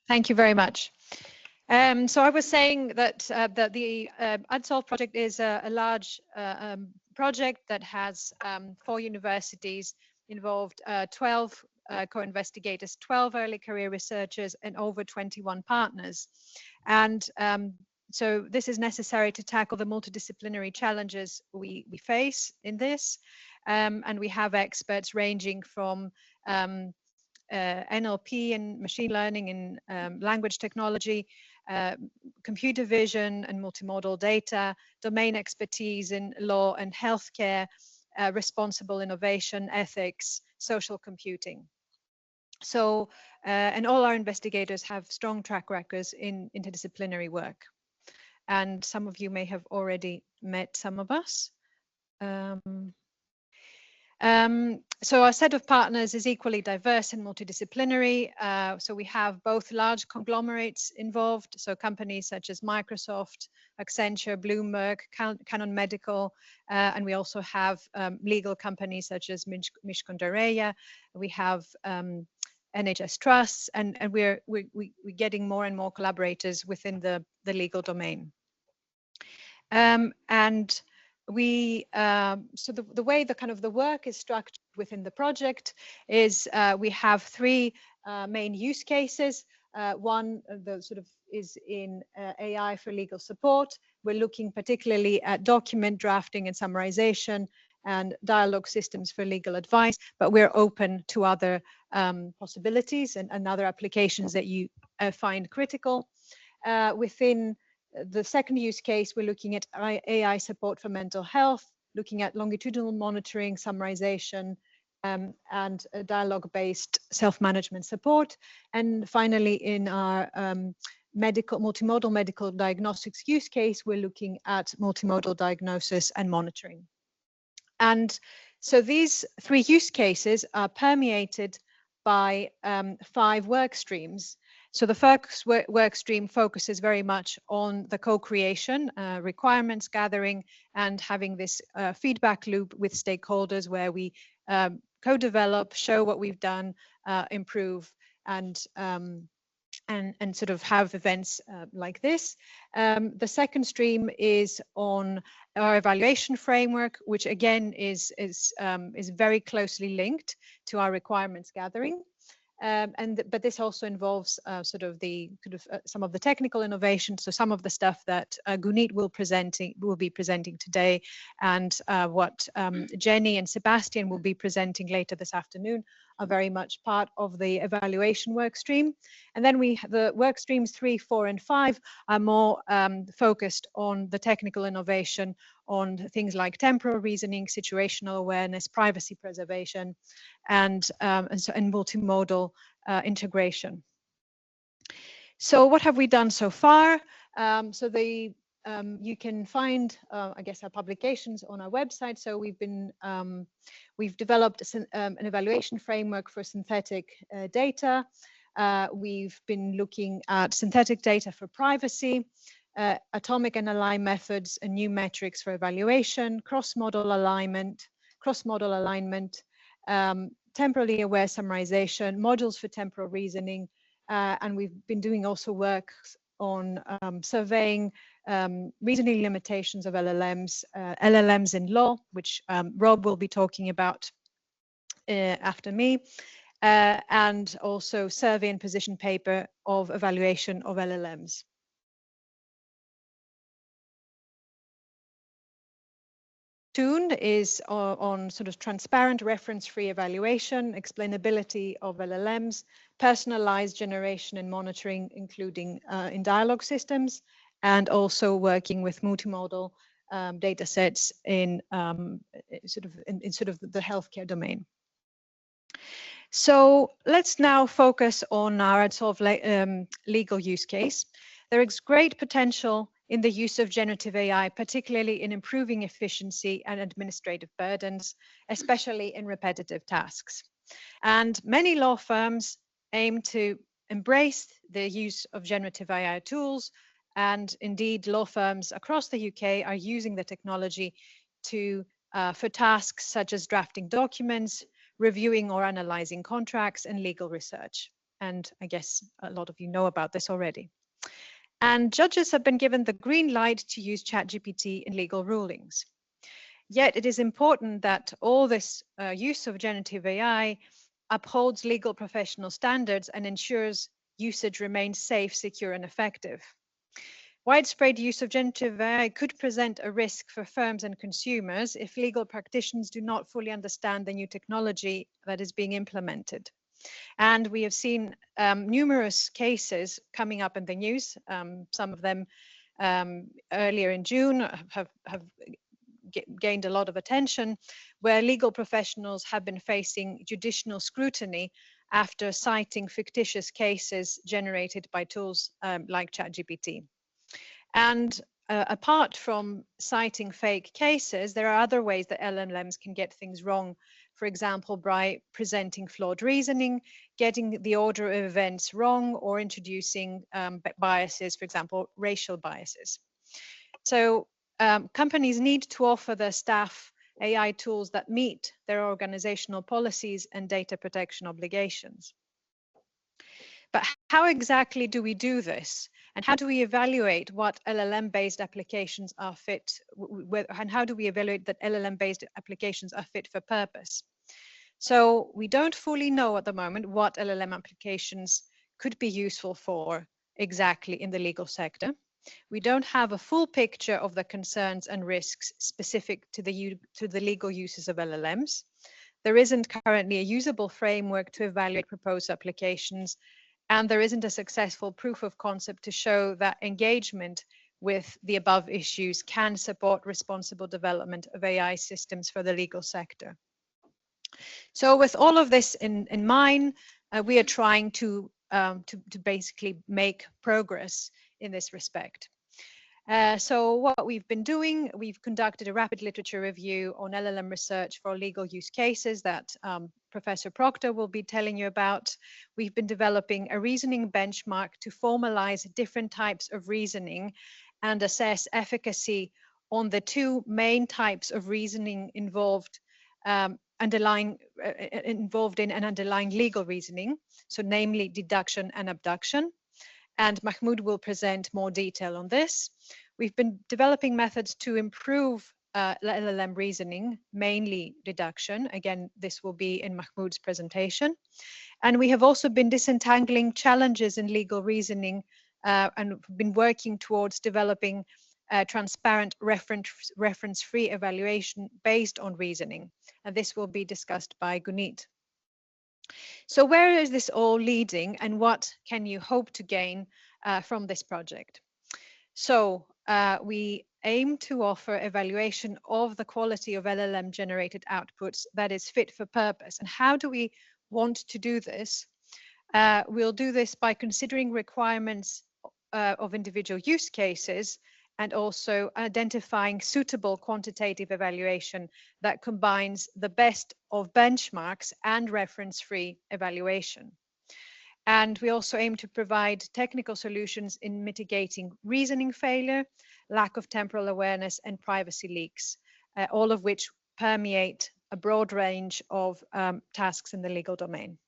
Thank you very much. So I was saying that the Unsolved project is a large project that has 4 universities involved, 12 co-investigators, 12 early career researchers, and over 21 partners. And so this is necessary to tackle the multidisciplinary challenges we face in this. And we have experts ranging from NLP and machine learning and language technology, computer vision and multimodal data, domain expertise in law and healthcare, responsible innovation, ethics, social computing. So, and all our investigators have strong track records in interdisciplinary work. And some of you may have already met some of us. So our set of partners is equally diverse and multidisciplinary. So we have both large conglomerates involved, so companies such as Microsoft, Accenture, Bloomberg, Canon Medical, and we also have legal companies such as Mishcon Dareya. We have NHS trusts, and we're getting more and more collaborators within the legal domain. And we so the way the work is structured within the project is we have 3 main use cases. One is in AI for legal support. We're looking particularly at document drafting and summarization and dialogue systems for legal advice, but we're open to other possibilities and other applications that you find critical. Within the second use case, we're looking at AI support for mental health, looking at longitudinal monitoring, summarization, and dialogue-based self-management support. And finally, in our multimodal medical diagnostics use case, we're looking at multimodal diagnosis and monitoring. And so these 3 use cases are permeated by 5 work streams. So the first work stream focuses very much on the co-creation, requirements gathering, and having this feedback loop with stakeholders where we co-develop, show what we've done, improve, and sort of have events like this. The second stream is on our evaluation framework, which again is very closely linked to our requirements gathering. But this also involves some of the technical innovations. So some of the stuff that Gunit will be presenting today, and what Jenny and Sebastian will be presenting later this afternoon, are very much part of the evaluation work stream. And then the work streams 3, 4, and 5 are more focused on the technical innovation, on things like temporal reasoning, situational awareness, privacy preservation, and multimodal integration. So what have we done so far? You can find, I guess, our publications on our website. So we've developed an evaluation framework for synthetic data. We've been looking at synthetic data for privacy, atomic and aligned methods and new metrics for evaluation, cross-model alignment, temporally aware summarization, models for temporal reasoning, and we've been doing also work on surveying reasoning limitations of LLMs, LLMs in law, which Rob will be talking about after me, and also survey and position paper of evaluation of LLMs. Tuned is on sort of transparent, reference-free evaluation, explainability of LLMs, personalized generation and monitoring, including in dialogue systems, and also working with multimodal data sets in sort of the healthcare domain. So let's now focus on our Unsolved legal use case. There is great potential in the use of generative AI, particularly in improving efficiency and administrative burdens, especially in repetitive tasks. And many law firms aim to embrace the use of generative AI tools, and indeed law firms across the UK are using the technology for tasks such as drafting documents, reviewing or analyzing contracts, and legal research. And I guess a lot of you know about this already. And judges have been given the green light to use ChatGPT in legal rulings. Yet it is important that all this use of generative AI upholds legal professional standards and ensures usage remains safe, secure, and effective. Widespread use of generative AI could present a risk for firms and consumers if legal practitioners do not fully understand the new technology that is being implemented. And we have seen numerous cases coming up in the news. Some of them earlier in June have gained a lot of attention, where legal professionals have been facing judicial scrutiny after citing fictitious cases generated by tools like ChatGPT. And apart from citing fake cases, there are other ways that LLMs can get things wrong. For example, by presenting flawed reasoning, getting the order of events wrong, or introducing biases, for example, racial biases. So companies need to offer their staff AI tools that meet their organizational policies and data protection obligations. But how exactly do we do this? And how do we evaluate what LLM-based applications are fit, and how do we evaluate that LLM-based applications are fit for purpose? So we don't fully know at the moment what LLM applications could be useful for exactly in the legal sector. We don't have a full picture of the concerns and risks specific to the legal uses of LLMs. There isn't currently a usable framework to evaluate proposed applications, and there isn't a successful proof of concept to show that engagement with the above issues can support responsible development of AI systems for the legal sector. So with all of this in mind, we are trying to basically make progress in this respect. So what we've been doing, we've conducted a rapid literature review on LLM research for legal use cases that Professor Proctor will be telling you about. We've been developing a reasoning benchmark to formalize different types of reasoning and assess efficacy on the two main types of reasoning involved involved in an underlying legal reasoning, so namely deduction and abduction. And Mahmoud will present more detail on this. We've been developing methods to improve LLM reasoning, mainly deduction. Again, this will be in Mahmoud's presentation. And we have also been disentangling challenges in legal reasoning and been working towards developing transparent reference-free evaluation based on reasoning. And this will be discussed by Gunit. So where is this all leading, and what can you hope to gain from this project? So we aim to offer evaluation of the quality of LLM generated outputs that is fit for purpose. And how do we want to do this? We'll do this by considering requirements of individual use cases and also identifying suitable quantitative evaluation that combines the best of benchmarks and reference-free evaluation. And we also aim to provide technical solutions in mitigating reasoning failure, lack of temporal awareness, and privacy leaks, all of which permeate a broad range of tasks in the legal domain.